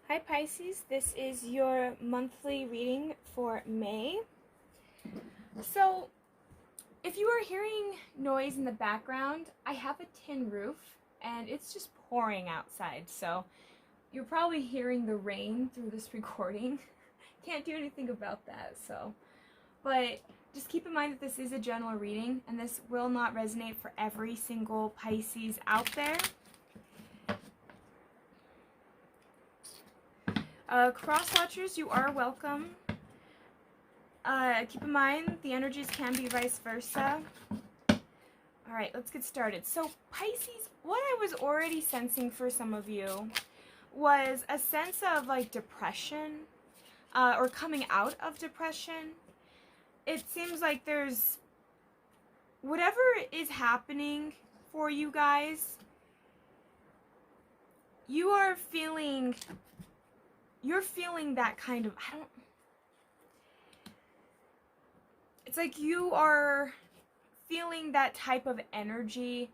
Hi Pisces, this is your monthly reading for May. So, if you are hearing noise in the background, I have a tin roof and it's just pouring outside. So, you're probably hearing the rain through this recording. Can't do anything about that, but just keep in mind that this is a general reading and this will not resonate for every single Pisces out there. Cross watchers, you are welcome. Keep in mind the energies can be vice versa. Alright, let's get started. So Pisces, what I was already sensing for some of you was a sense of like depression, or coming out of depression. It seems like there's whatever is happening for you guys, you're feeling that kind of, it's like you are feeling that type of energy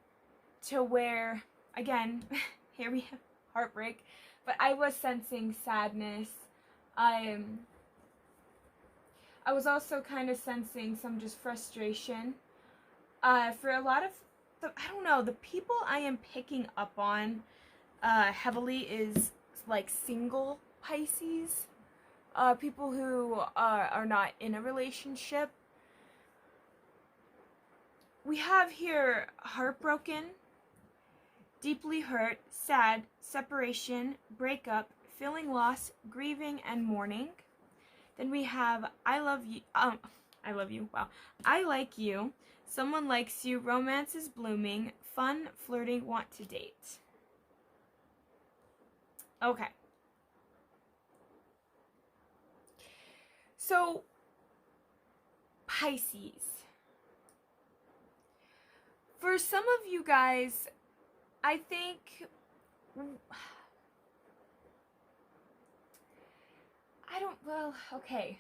to where, again, here we have heartbreak, but I was sensing sadness. I was also kind of sensing some just frustration. For a lot of the people I am picking up on heavily is like single Pisces, people who are not in a relationship. We have here heartbroken, deeply hurt, sad, separation, breakup, feeling loss, grieving, and mourning. Then we have I love you, wow. I like you, someone likes you, romance is blooming, fun, flirting, want to date. Okay. So, Pisces. For some of you guys, I think, okay.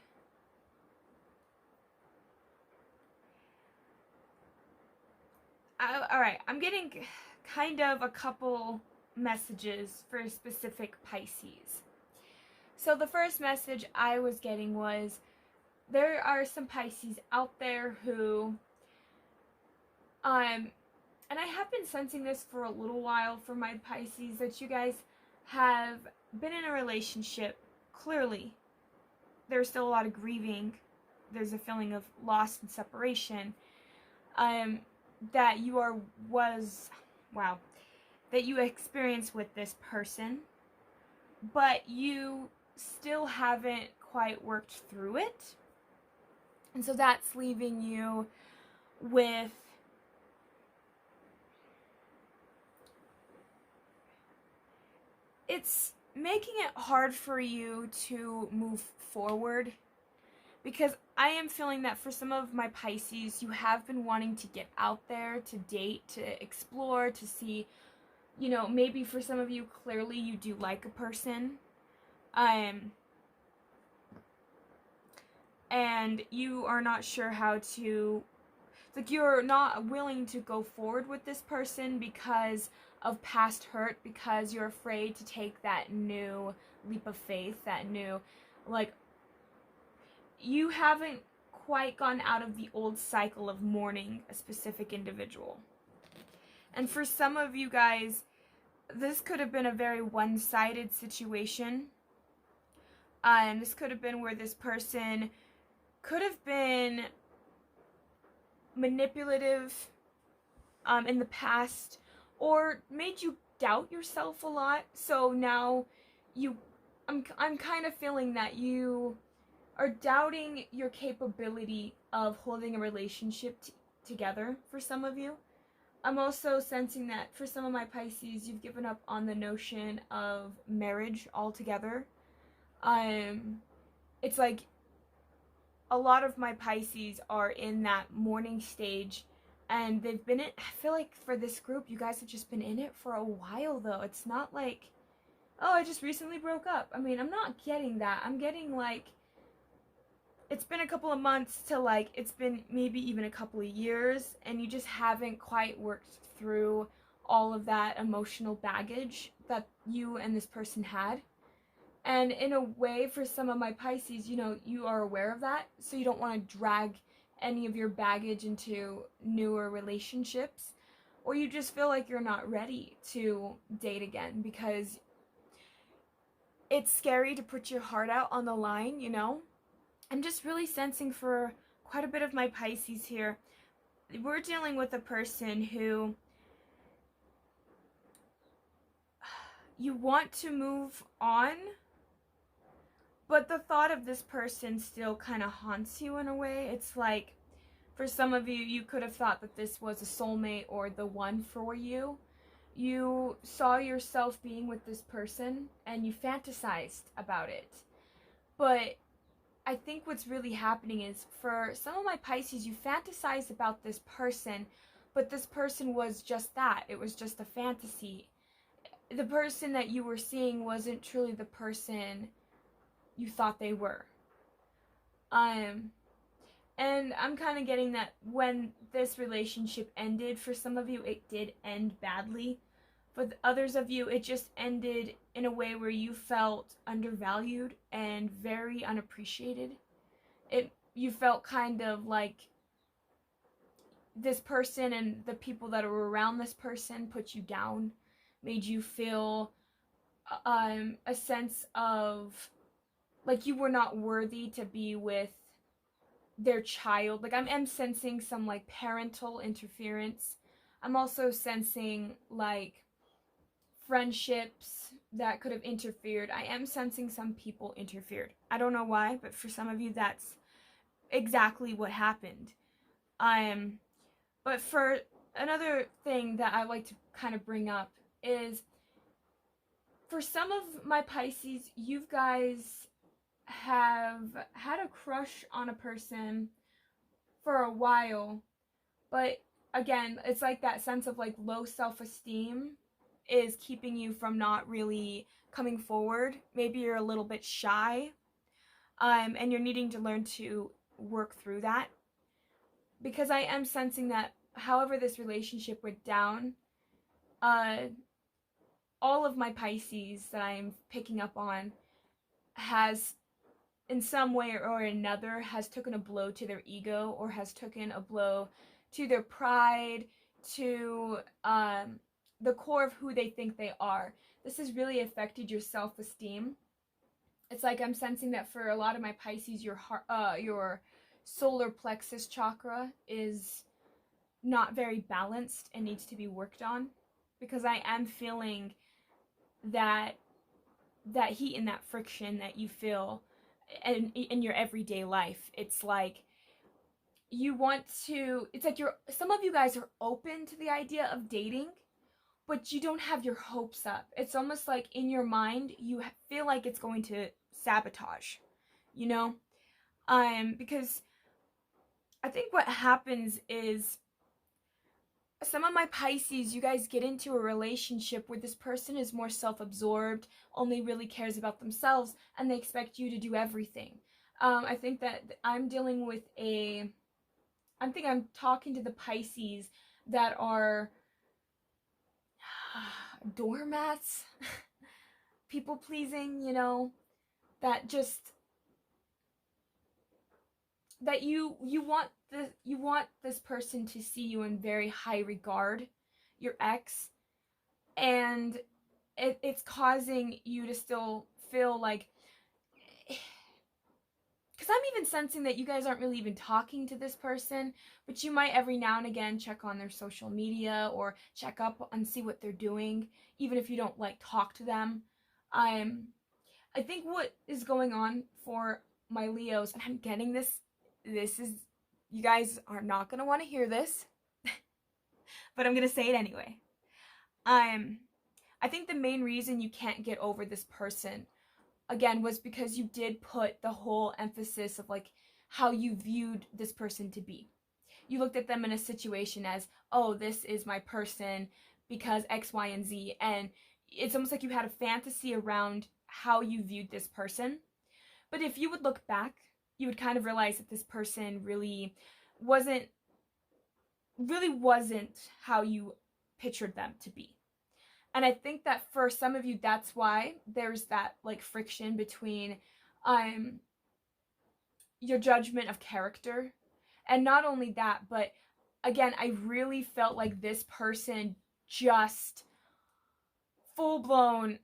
Alright, I'm getting kind of a couple messages for specific Pisces. So the first message I was getting was, there are some Pisces out there who, and I have been sensing this for a little while for my Pisces, that you guys have been in a relationship. Clearly, there's still a lot of grieving. There's a feeling of loss and separation. That you experienced with this person, but you still haven't quite worked through it. And so that's leaving you with it's making it hard for you to move forward, because I am feeling that for some of my Pisces, you have been wanting to get out there, to date, to explore, to see, maybe for some of you, clearly you do like a person, and you are not sure how to, like, you're not willing to go forward with this person because of past hurt, because you're afraid to take that new leap of faith, that new, like, you haven't quite gone out of the old cycle of mourning a specific individual. And for some of you guys, this could have been a very one-sided situation. And this could have been where this person could have been manipulative in the past, or made you doubt yourself a lot. So now I'm kind of feeling that you are doubting your capability of holding a relationship together for some of you. I'm also sensing that for some of my Pisces, you've given up on the notion of marriage altogether. It's like a lot of my Pisces are in that mourning stage, and they've been I feel like for this group, you guys have just been in it for a while though. It's not like, oh, I just recently broke up. I mean, I'm not getting that. I'm getting like, it's been a couple of months to like, it's been maybe even a couple of years, and you just haven't quite worked through all of that emotional baggage that you and this person had. And in a way, for some of my Pisces, you know, you are aware of that, so you don't want to drag any of your baggage into newer relationships, or you just feel like you're not ready to date again because it's scary to put your heart out on the line, you know? I'm just really sensing for quite a bit of my Pisces here. We're dealing with a person who you want to move on, but the thought of this person still kind of haunts you in a way. It's like, for some of you, you could have thought that this was a soulmate or the one for you. You saw yourself being with this person and you fantasized about it. But I think what's really happening is, for some of my Pisces, you fantasized about this person, but this person was just that. It was just a fantasy. The person that you were seeing wasn't truly the person you thought they were. And I'm kind of getting that when this relationship ended, for some of you, it did end badly. For the others of you, it just ended in a way where you felt undervalued and very unappreciated. You felt kind of like this person and the people that were around this person put you down, made you feel a sense of like you were not worthy to be with their child. Like I'm sensing some like parental interference. I'm also sensing like friendships that could have interfered. I am sensing some people interfered. I don't know why, but for some of you that's exactly what happened. But for another thing that I like to kind of bring up is, for some of my Pisces, you guys have had a crush on a person for a while, but again, it's like that sense of like low self-esteem is keeping you from not really coming forward. Maybe you're a little bit shy, and you're needing to learn to work through that. Because I am sensing that however this relationship went down, all of my Pisces that I'm picking up on has, in some way or another, has taken a blow to their ego, or has taken a blow to their pride, to the core of who they think they are. This has really affected your self-esteem. It's like I'm sensing that for a lot of my Pisces, your solar plexus chakra is not very balanced and needs to be worked on, because I am feeling that heat and that friction that you feel in your everyday life. It's like you want to, it's like some of you guys are open to the idea of dating, but you don't have your hopes up. It's almost like in your mind you feel like it's going to sabotage, you know? Because I think what happens is, some of my Pisces, you guys get into a relationship where this person is more self-absorbed, only really cares about themselves, and they expect you to do everything. I think that I'm dealing with I think I'm talking to the Pisces that are doormats, people pleasing, you know, that just, that you want this person to see you in very high regard, your ex, and it's causing you to still feel like, because I'm even sensing that you guys aren't really even talking to this person, but you might every now and again check on their social media or check up and see what they're doing, even if you don't like talk to them. I think what is going on for my Leos, and I'm getting this is, you guys are not going to want to hear this, but I'm going to say it anyway. I think the main reason you can't get over this person, again, was because you did put the whole emphasis of like how you viewed this person to be. You looked at them in a situation as, oh, this is my person because X, Y, and Z. And it's almost like you had a fantasy around how you viewed this person. But if you would look back, you would kind of realize that this person really wasn't how you pictured them to be. And I think that for some of you, that's why there's that like friction between your judgment of character. And not only that, but again, I really felt like this person just full blown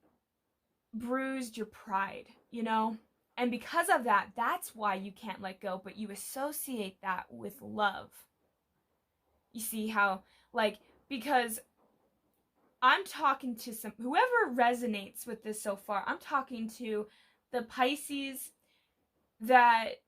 bruised your pride, you know? And because of that, that's why you can't let go, but you associate that with love. You see how, like, because I'm talking to whoever resonates with this so far, I'm talking to the Pisces that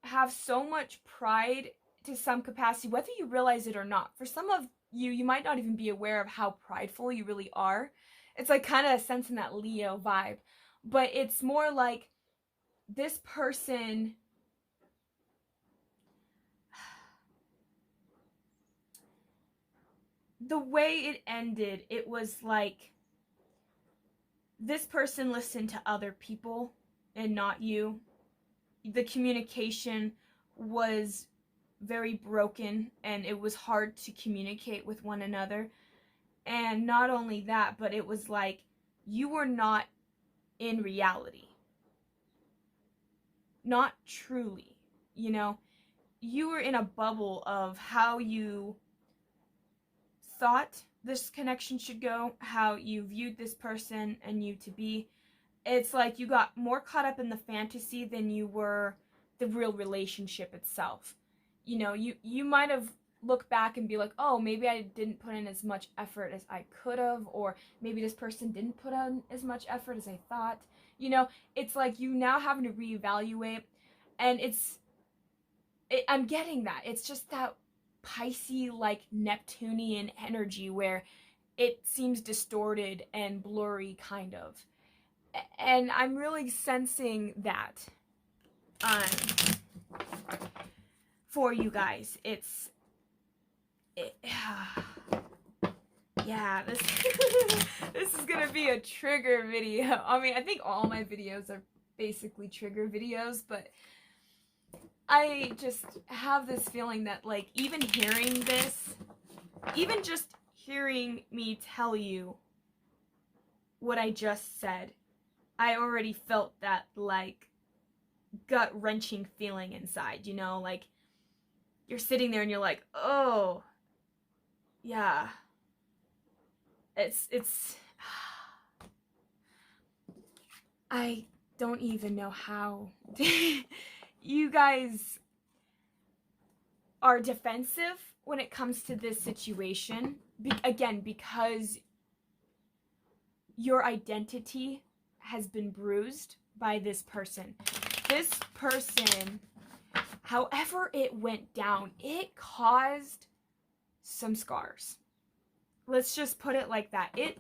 have so much pride to some capacity, whether you realize it or not. For some of you, you might not even be aware of how prideful you really are. It's like kind of a sense in that Leo vibe. But it's more like this person, the way it ended, it was like this person listened to other people and not you. The communication was very broken and it was hard to communicate with one another. And not only that, but it was like you were not in reality. Not truly, you know? You were in a bubble of how you thought this connection should go, how you viewed this person and you to be. It's like you got more caught up in the fantasy than you were the real relationship itself. You know, you might have looked back and be like, oh, maybe I didn't put in as much effort as I could have, or maybe this person didn't put in as much effort as I thought. You know, it's like you now having to reevaluate, and I'm getting that. It's just that Pisces like Neptunian energy where it seems distorted and blurry, kind of. And I'm really sensing that for you guys. Yeah, this this is gonna be a trigger video. I mean, I think all my videos are basically trigger videos, but I just have this feeling that, like, even hearing this, even just hearing me tell you what I just said, I already felt that, like, gut-wrenching feeling inside, you know? Like, you're sitting there and you're like, oh, yeah. It's I don't even know how. You guys are defensive when it comes to this situation. Again, because your identity has been bruised by this person. This person, however it went down, it caused some scars. Let's just put it like that. It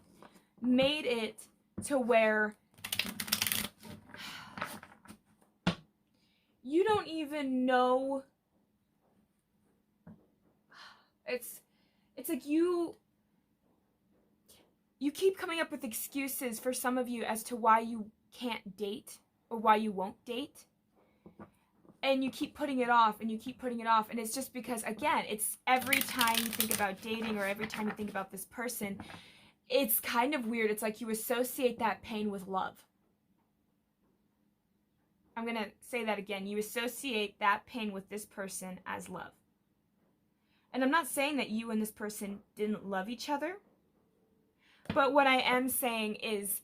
made it to where you don't even know. It's like you keep coming up with excuses for some of you as to why you can't date or why you won't date. And you keep putting it off and you keep putting it off. And it's just because, again, it's every time you think about dating or every time you think about this person, it's kind of weird. It's like you associate that pain with love. I'm going to say that again. You associate that pain with this person as love. And I'm not saying that you and this person didn't love each other. But what I am saying is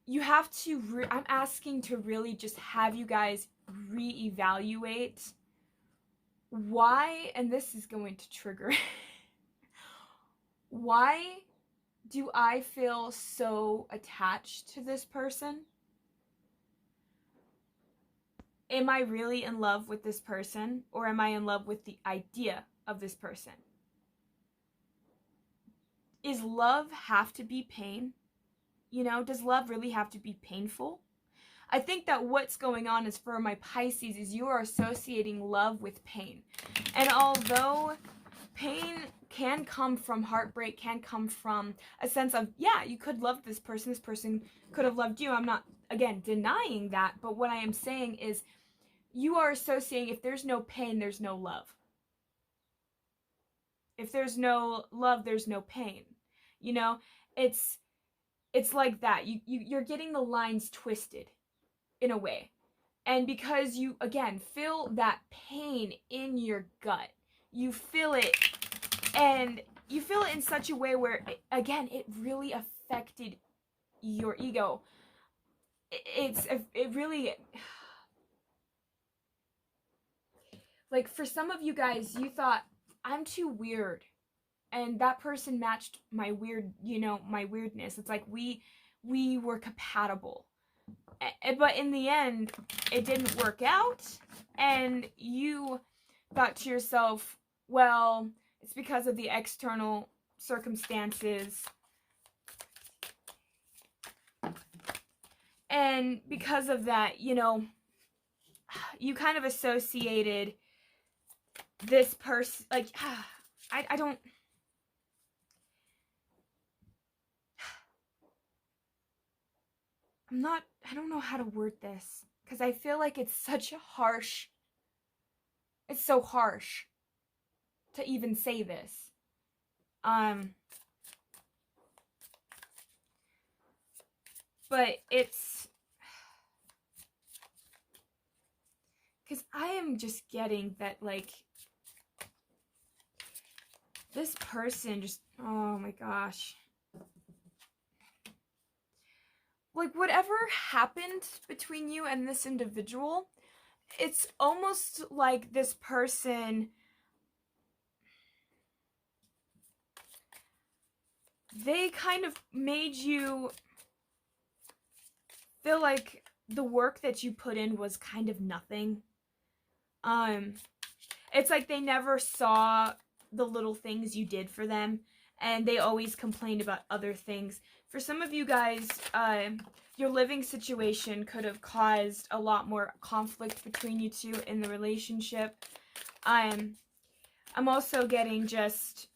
you have to, I'm asking to really just have you guys reevaluate why, and this is going to trigger, why do I feel so attached to this person? Am I really in love with this person, or am I in love with the idea of this person? Is love have to be pain? You know, does love really have to be painful? I think that what's going on is, for my Pisces, is you are associating love with pain. And although pain can come from heartbreak, can come from a sense of, yeah, you could love this person could have loved you. I'm not, again, denying that, but what I am saying is you are associating, if there's no pain, there's no love. If there's no love, there's no pain. You know, it's like that. You're getting the lines twisted in a way. And because you, again, feel that pain in your gut, you feel it, and you feel it in such a way where, again, it really affected your ego. It really, like, for some of you guys, you thought, I'm too weird. And that person matched my weird, my weirdness. It's like we were compatible. But in the end, it didn't work out. And you thought to yourself, well, it's because of the external circumstances. And because of that, you kind of associated this person, like, I don't know how to word this, because I feel like it's so harsh to even say this. But it's, because I am just getting that, like, this person just, oh my gosh. Like, whatever happened between you and this individual, it's almost like this person, they kind of made you feel like the work that you put in was kind of nothing. It's like they never saw the little things you did for them, and they always complained about other things. For some of you guys, your living situation could have caused a lot more conflict between you two in the relationship. I'm also getting just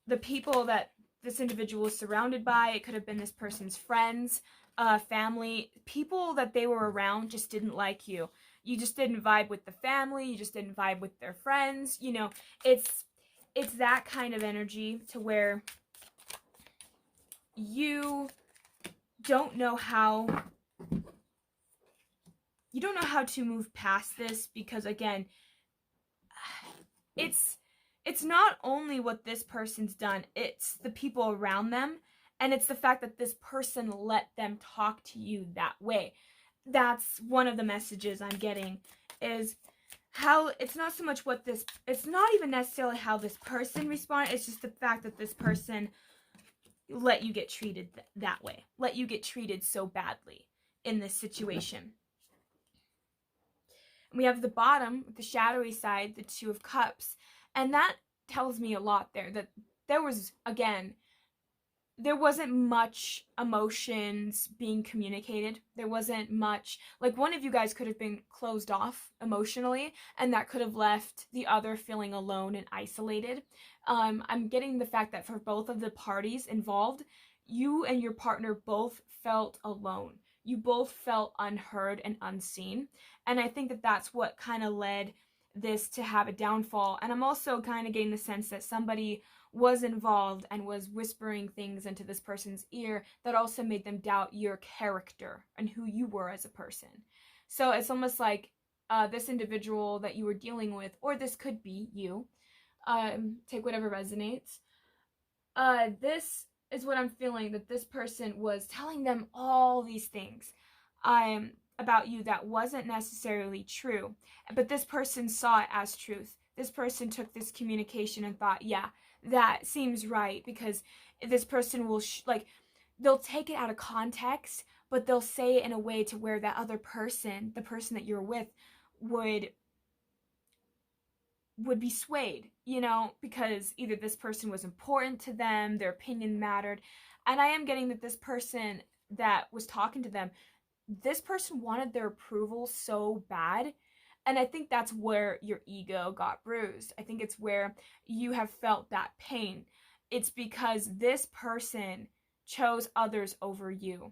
the people that this individual is surrounded by. It could have been this person's friends, family, people that they were around just didn't like you. You just didn't vibe with the family. You just didn't vibe with their friends. It's that kind of energy to where you don't know how to move past this, because, again, it's not only what this person's done, it's the people around them, and it's the fact that this person let them talk to you that way. That's one of the messages I'm getting, is how it's not so much it's not even necessarily how this person responded, it's just the fact that this person let you get treated that way, let you get treated so badly in this situation. We have the bottom, the shadowy side, the Two of Cups, and that tells me a lot there, that there wasn't much emotions being communicated. There wasn't much, like, one of you guys could have been closed off emotionally, and that could have left the other feeling alone and isolated. I'm getting the fact that for both of the parties involved, you and your partner both felt alone. You both felt unheard and unseen. And I think that that's what kind of led this to have a downfall. And I'm also kind of getting the sense that somebody was involved and was whispering things into this person's ear that also made them doubt your character and who you were as a person. So it's almost like this individual that you were dealing with, or this could be you, take whatever resonates. This is what I'm feeling, that this person was telling them all these things about you that wasn't necessarily true, but this person saw it as truth. This person took this communication and thought, yeah, that seems right, because this person will they'll take it out of context, but they'll say it in a way to where that other person, the person that you're with, would be swayed, because either this person was important to them, their opinion mattered. And I am getting that this person that was talking to them, this person wanted their approval so bad. And I think that's where your ego got bruised. I think it's where you have felt that pain. It's because this person chose others over you.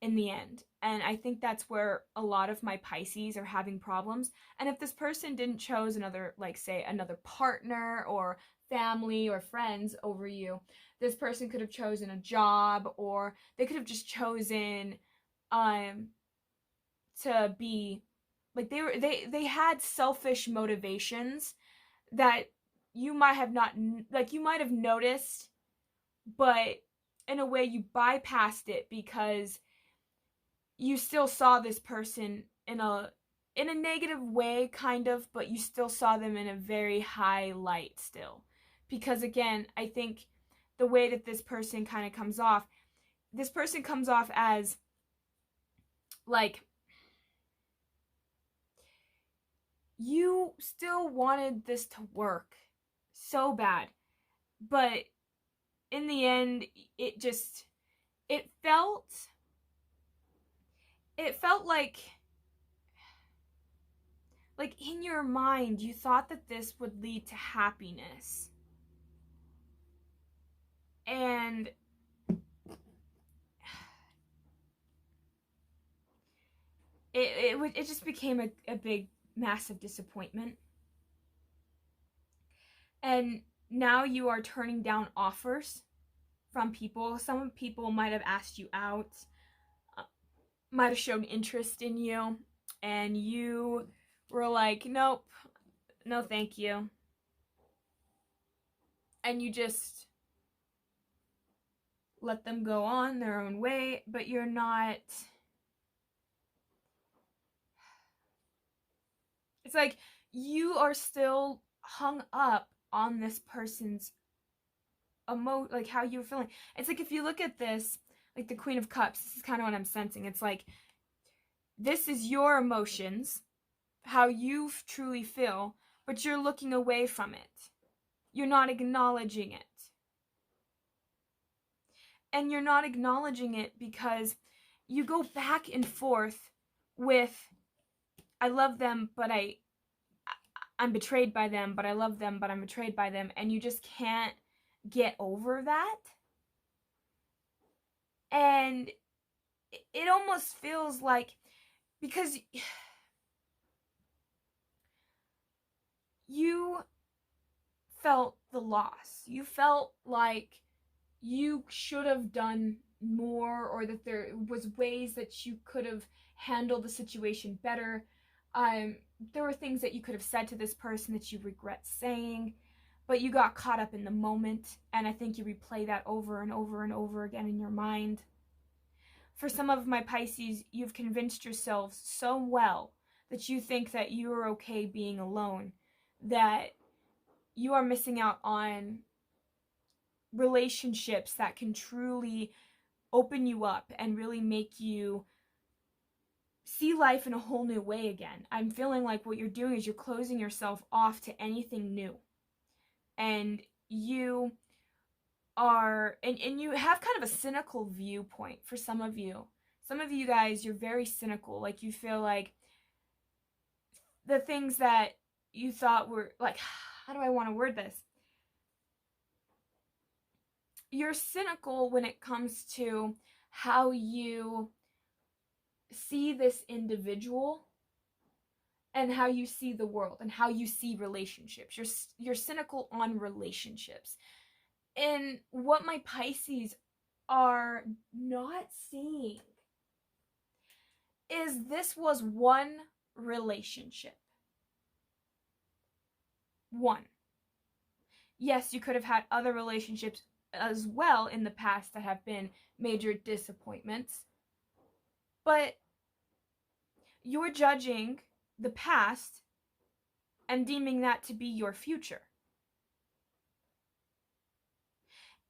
in the end. And I think that's where a lot of my Pisces are having problems. And if this person didn't choose another, like say another partner or family or friends over you, this person could have chosen a job, or they could have just chosen um to be like they had selfish motivations that you might have not, like you might have noticed, but in a way you bypassed it because you still saw this person in a negative way kind of, but you still saw them in a very high light still. Because again, I think the way that this person kind of comes off, this person comes off as like you still wanted this to work so bad, but in the end it just it felt it felt like in your mind you thought that this would lead to happiness, and it just became a big massive disappointment. And now you are turning down offers from people. Some people might have asked you out, might have shown interest in you, and you were like, nope, no thank you, and you just let them go on their own way. But you're not, it's like you are still hung up on this person's like how you're feeling. It's like if you look at this, like the Queen of Cups, this is kind of what I'm sensing. It's like this is your emotions, how you truly feel, but you're looking away from it. You're not acknowledging it. And you're not acknowledging it because you go back and forth with I love them, but I'm betrayed by them, but I love them, but I'm betrayed by them, and you just can't get over that. And it almost feels like, because you felt the loss, you felt like you should have done more, or that there was ways that you could have handled the situation better. There were things that you could have said to this person that you regret saying, but you got caught up in the moment, and I think you replay that over and over and over again in your mind. For some of my Pisces, you've convinced yourselves so well that you think that you are okay being alone, that you are missing out on relationships that can truly open you up and really make you see life in a whole new way again. I'm feeling like what you're doing is you're closing yourself off to anything new. And you are, and you have kind of a cynical viewpoint for some of you. Some of you guys, you're very cynical. Like you feel like the things that you thought were like, how do I want to word this? You're cynical when it comes to how you see this individual and how you see the world and how you see relationships. You're cynical on relationships. And what my Pisces are not seeing is this was one relationship. One. Yes, you could have had other relationships as well in the past that have been major disappointments, but you're judging the past and deeming that to be your future.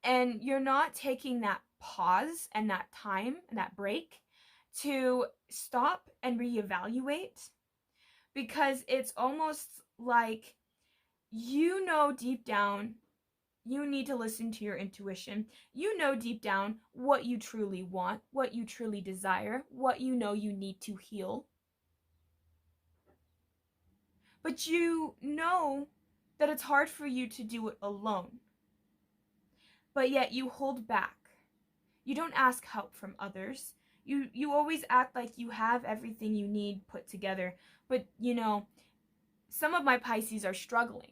And you're not taking that pause and that time and that break to stop and reevaluate, because it's almost like you know deep down you need to listen to your intuition. You know deep down what you truly want, what you truly desire, what you know you need to heal. But you know that it's hard for you to do it alone. But yet you hold back. You don't ask help from others. You always act like you have everything you need put together, but you know, some of my Pisces are struggling.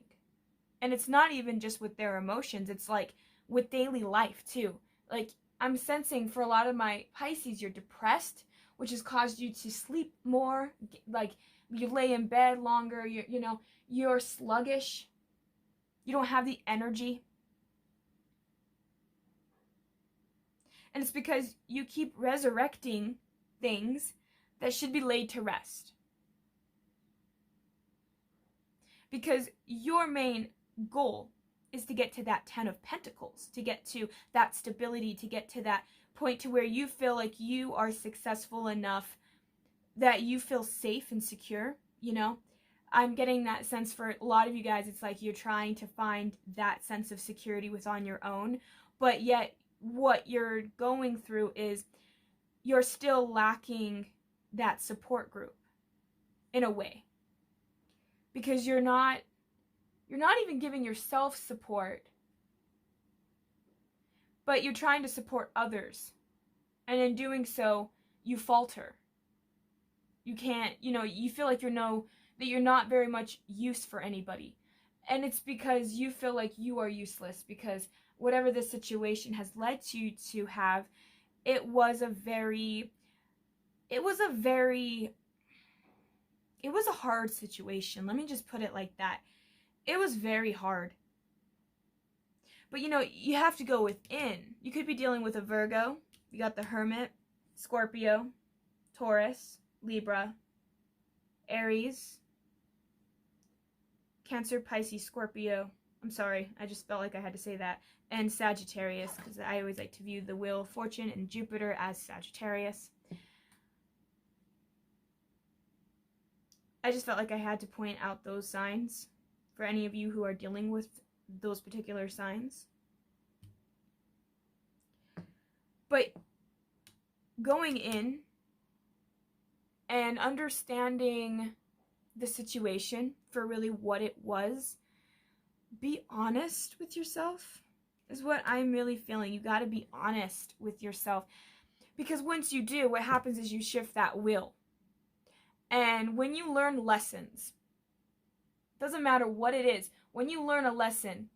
And it's not even just with their emotions, it's like with daily life too. Like, I'm sensing for a lot of my Pisces, you're depressed, which has caused you to sleep more. Like, you lay in bed longer, you're sluggish. You don't have the energy. And it's because you keep resurrecting things that should be laid to rest. Because your main goal is to get to that 10 of Pentacles, to get to that stability, to get to that point to where you feel like you are successful enough that you feel safe and secure, you know? I'm getting that sense for a lot of you guys. It's like you're trying to find that sense of security with on your own, but yet what you're going through is you're still lacking that support group in a way. Because you're not even giving yourself support, but you're trying to support others. And in doing so, you falter. You can't, you feel like that you're not very much use for anybody. And it's because you feel like you are useless, because whatever the situation has led you to have, it was a hard situation. Let me just put it like that. It was very hard. But you have to go within. You could be dealing with a Virgo. You got the Hermit, Scorpio, Taurus, Libra, Aries, Cancer, Pisces, Scorpio. I'm sorry, I just felt like I had to say that. And Sagittarius, because I always like to view the Wheel of Fortune and Jupiter as Sagittarius. I just felt like I had to point out those signs for any of you who are dealing with those particular signs. But going in and understanding the situation for really what it was, be honest with yourself is what I'm really feeling. You got to be honest with yourself, because once you do, what happens is you shift that will. And when you learn lessons, doesn't matter what it is, when you learn a lesson,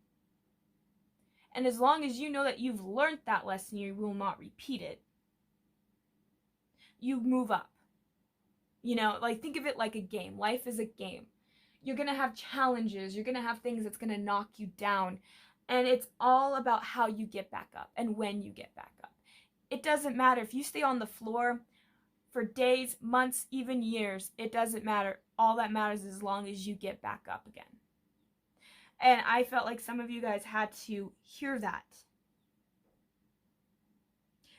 and as long as you know that you've learned that lesson, you will not repeat it, you move up. Like, think of it like a game. Life is a game. You're going to have challenges. You're going to have things that's going to knock you down. And it's all about how you get back up and when you get back up. It doesn't matter if you stay on the floor for days, months, even years. It doesn't matter. All that matters is as long as you get back up again. And I felt like some of you guys had to hear that.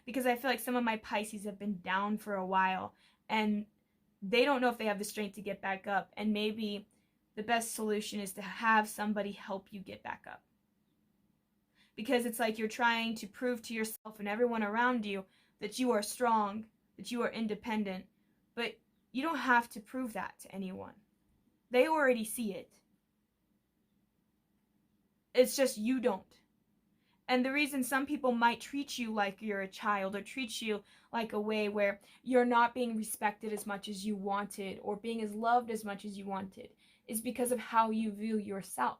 Because I feel like some of my Pisces have been down for a while, and they don't know if they have the strength to get back up. And maybe the best solution is to have somebody help you get back up. Because it's like you're trying to prove to yourself and everyone around you that you are strong, that you are independent. But you don't have to prove that to anyone. They already see it. It's just you don't. And the reason some people might treat you like you're a child, or treat you like a way where you're not being respected as much as you wanted, or being as loved as much as you wanted, is because of how you view yourself.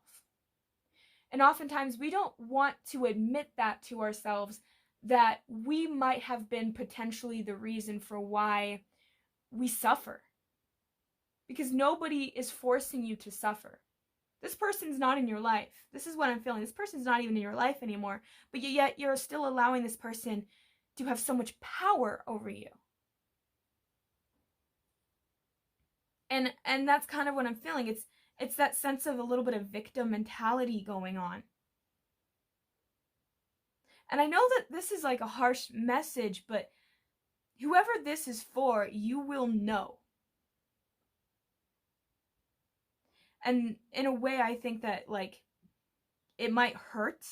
And oftentimes we don't want to admit that to ourselves, that we might have been potentially the reason for why we suffer. Because nobody is forcing you to suffer. This person's not in your life. This is what I'm feeling. This person's not even in your life anymore. But yet you're still allowing this person to have so much power over you. And that's kind of what I'm feeling. It's that sense of a little bit of victim mentality going on. And I know that this is like a harsh message, but whoever this is for, you will know. And in a way, I think that, like, it might hurt,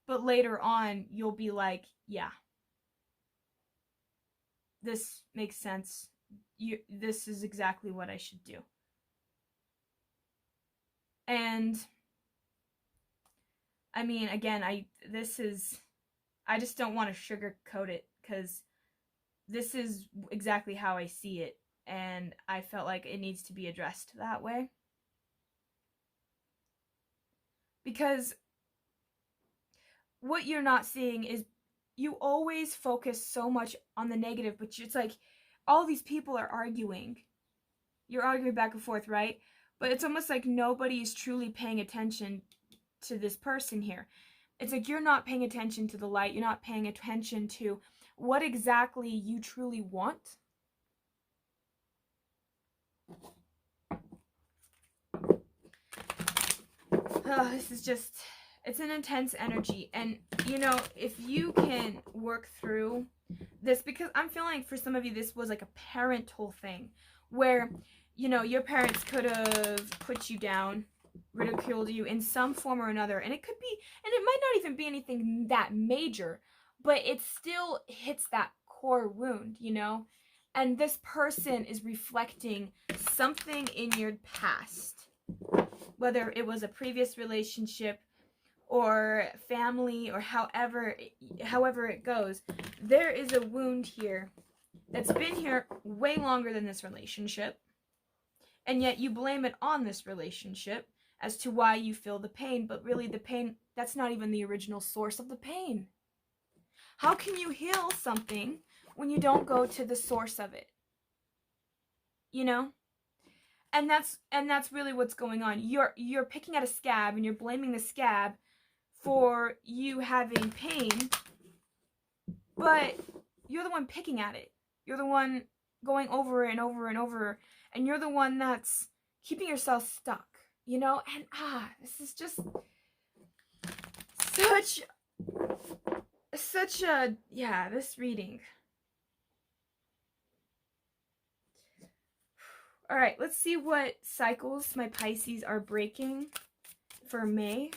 but later on, you'll be like, yeah, this makes sense. This is exactly what I should do. And, I mean, again, I just don't want to sugarcoat it, because this is exactly how I see it, and I felt like it needs to be addressed that way. Because what you're not seeing is you always focus so much on the negative, but it's like all these people are arguing. You're arguing back and forth, right? But it's almost like nobody is truly paying attention to this person here. It's like you're not paying attention to the light. You're not paying attention to what exactly you truly want. Oh, this is just, it's an intense energy. And, you know, if you can work through this, because I'm feeling like for some of you, this was like a parental thing where, you know, your parents could have put you down, ridiculed you in some form or another. And it could be, and it might not even be anything that major, but it still hits that core wound, you know? And this person is reflecting something in your past, whether it was a previous relationship or family or however it goes. There is a wound here that's been here way longer than this relationship, and yet you blame it on this relationship as to why you feel the pain, but really the pain, that's not even the original source of the pain. How can you heal something when you don't go to the source of it? You know? And that's really what's going on. You're picking at a scab and you're blaming the scab for you having pain, but you're the one picking at it. You're the one going over and over and over, and you're the one that's keeping yourself stuck, you know? And this is just such a, yeah, this reading. All right, let's see what cycles my Pisces are breaking for May.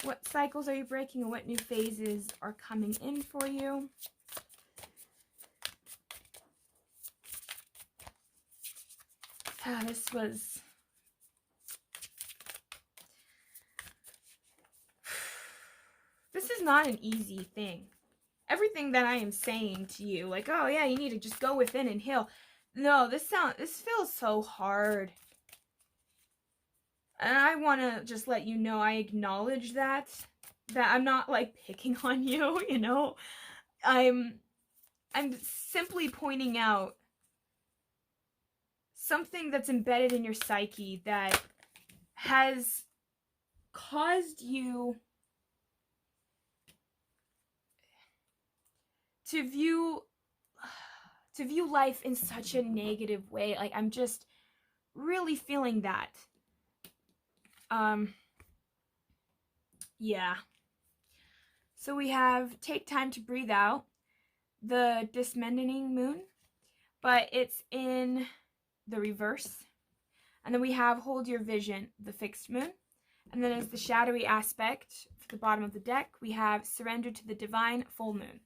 What cycles are you breaking, and what new phases are coming in for you? This is not an easy thing. Everything that I am saying to you, like, oh yeah, you need to just go within and heal. No, this feels so hard. And I want to just let you know, I acknowledge that I'm not like picking on you, you know. I'm simply pointing out something that's embedded in your psyche that has caused you to view life in such a negative way. Like, I'm just really feeling that. Yeah. So we have take time to breathe out, the dismembening moon, but it's in the reverse. And then we have hold your vision, the fixed moon. And then as the shadowy aspect for the bottom of the deck, we have surrender to the divine, full moon.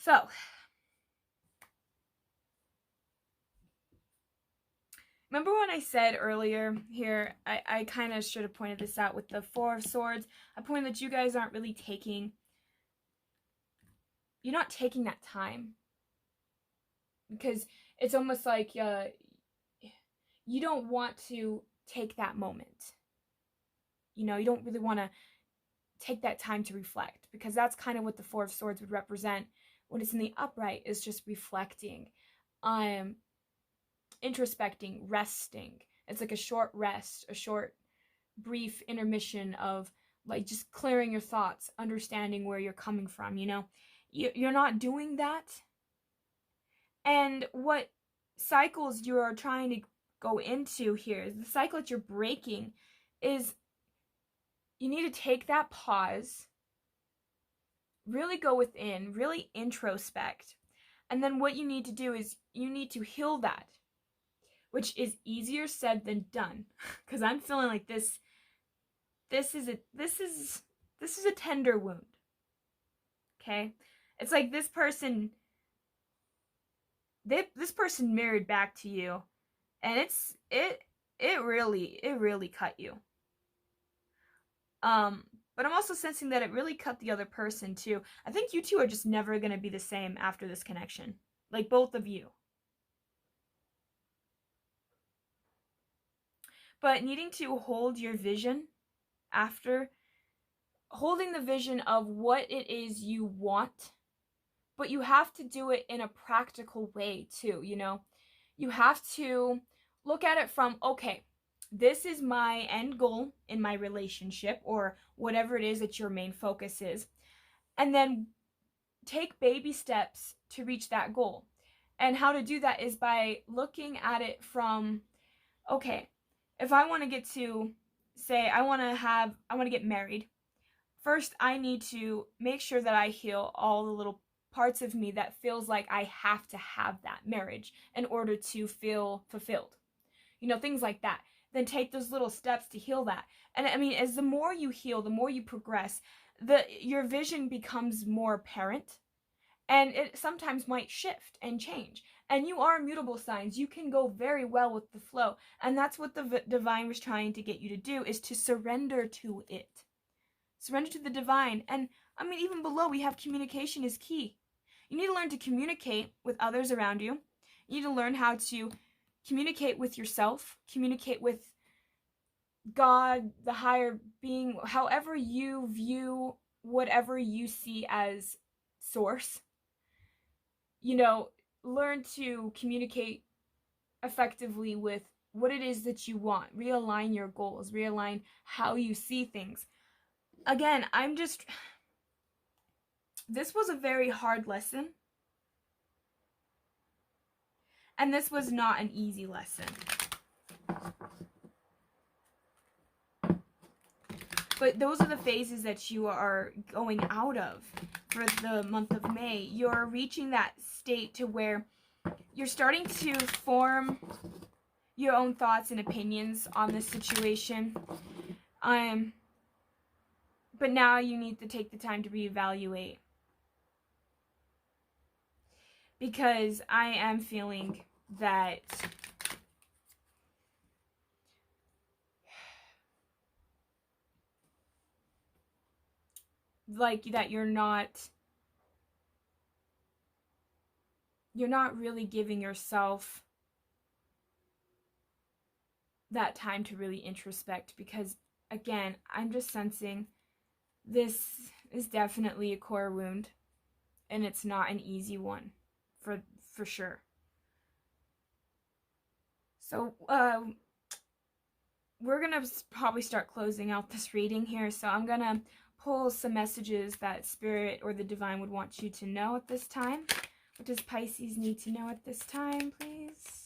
So, remember when I said earlier here, I kind of should have pointed this out with the Four of Swords. I pointed that you guys aren't really you're not taking that time. Because it's almost like you don't want to take that moment. You know, you don't really want to take that time to reflect, because that's kind of what the Four of Swords would represent when it's in the upright, is just reflecting, introspecting, resting. It's like a short rest, a short brief intermission of like just clearing your thoughts, understanding where you're coming from, you know. You're not doing that. And what cycles you are trying to go into here, the cycle that you're breaking, is you need to take that pause, really go within, really introspect. And then what you need to do is you need to heal that, which is easier said than done. Because I'm feeling like this is a tender wound. Okay? It's like this person mirrored back to you, and it really cut you. But I'm also sensing that it really cut the other person too. I think you two are just never going to be the same after this connection. Like both of you. But needing to hold your vision after, holding the vision of what it is you want, but you have to do it in a practical way too, you know? You have to look at it from, okay, this is my end goal in my relationship or whatever it is that your main focus is. And then take baby steps to reach that goal. And how to do that is by looking at it from, okay, if I want to get to, say, I want to get married. First, I need to make sure that I heal all the little parts of me that feels like I have to have that marriage in order to feel fulfilled. You know, things like that. Then take those little steps to heal that. And I mean, as the more you heal, the more you progress, your vision becomes more apparent. And it sometimes might shift and change. And you are mutable signs. You can go very well with the flow. And that's what the divine was trying to get you to do, is to surrender to it. Surrender to the divine. And I mean, even below, we have communication is key. You need to learn to communicate with others around you. You need to learn how to communicate with yourself, communicate with God, the higher being, however you view whatever you see as source. You know, learn to communicate effectively with what it is that you want. Realign your goals, realign how you see things. Again, this was a very hard lesson. And this was not an easy lesson. But those are the phases that you are going out of for the month of May. You're reaching that state to where you're starting to form your own thoughts and opinions on this situation. But now you need to take the time to reevaluate. Because I am feeling that you're not really giving yourself that time to really introspect, because again, I'm just sensing this is definitely a core wound, and it's not an easy one for sure. So we're gonna probably start closing out this reading here, so I'm gonna pull some messages that Spirit or the Divine would want you to know at this time. What does Pisces need to know at this time, please?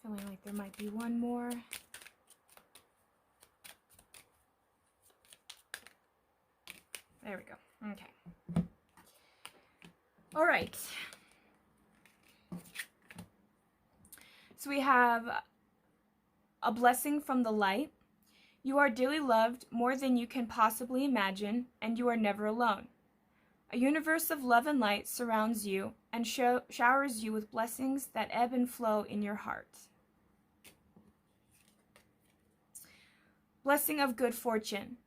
Feeling like there might be one more. There we go. Okay. All right. So we have a blessing from the light. You are dearly loved more than you can possibly imagine, and you are never alone. A universe of love and light surrounds you and showers you with blessings that ebb and flow in your heart. Blessing of good fortune.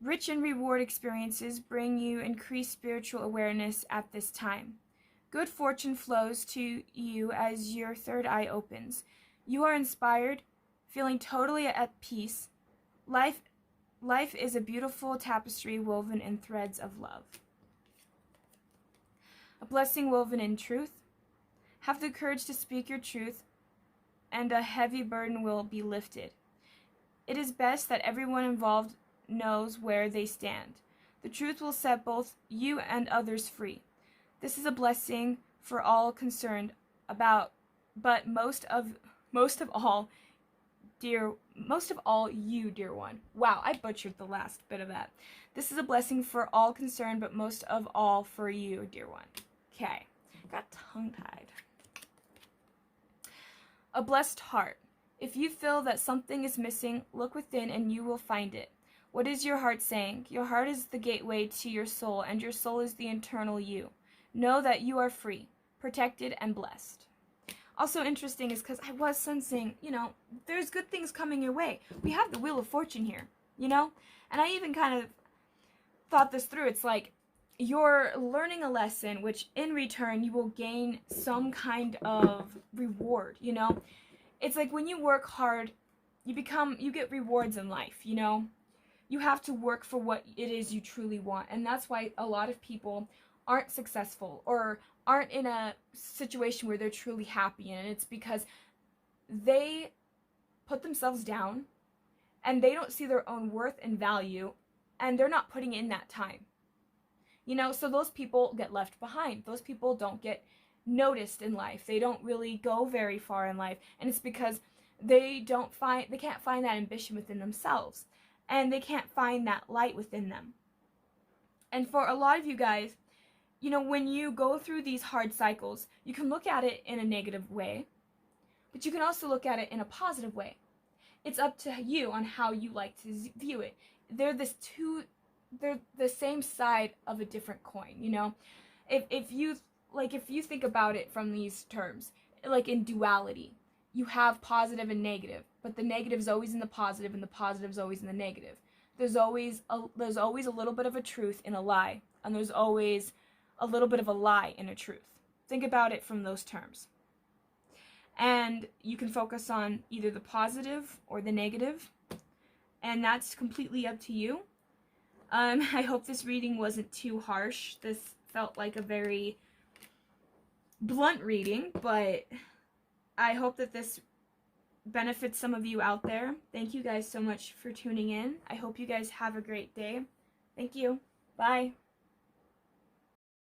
Rich in reward experiences bring you increased spiritual awareness at this time. Good fortune flows to you as your third eye opens. You are inspired, feeling totally at peace. Life is a beautiful tapestry woven in threads of love. A blessing woven in truth. Have the courage to speak your truth, and a heavy burden will be lifted. It is best that everyone involved knows where they stand. The truth will set both you and others free. This is a blessing for all concerned but most of all you, dear one. Wow, I butchered the last bit of that. This is a blessing for all concerned, but most of all for you, dear one. Okay, got tongue-tied. A blessed heart. If you feel that something is missing, look within and you will find it. What is your heart saying? Your heart is the gateway to your soul, and your soul is the internal you. Know that you are free, protected, and blessed. Also interesting is because I was sensing, there's good things coming your way. We have the Wheel of Fortune here, and I even kind of thought this through. It's like you're learning a lesson, which in return you will gain some kind of reward, It's like when you work hard, you get rewards in life, You have to work for what it is you truly want. And that's why a lot of people aren't successful or aren't in a situation where they're truly happy. And it's because they put themselves down and they don't see their own worth and value, and they're not putting in that time. So those people get left behind. Those people don't get noticed in life. They don't really go very far in life. And it's because they can't find that ambition within themselves. And they can't find that light within them. And for a lot of you guys, when you go through these hard cycles, you can look at it in a negative way, but you can also look at it in a positive way. It's up to you on how you like to view it. They're the same side of a different coin, If you think about it from these terms, like in duality, you have positive and negative, but the negative is always in the positive and the positive is always in the negative. There's always a little bit of a truth in a lie, and there's always a little bit of a lie in a truth. Think about it from those terms. And you can focus on either the positive or the negative, and that's completely up to you. I hope this reading wasn't too harsh. This felt like a very blunt reading, but I hope that this benefits some of you out there. Thank you guys so much for tuning in. I hope you guys have a great day. Thank you. Bye.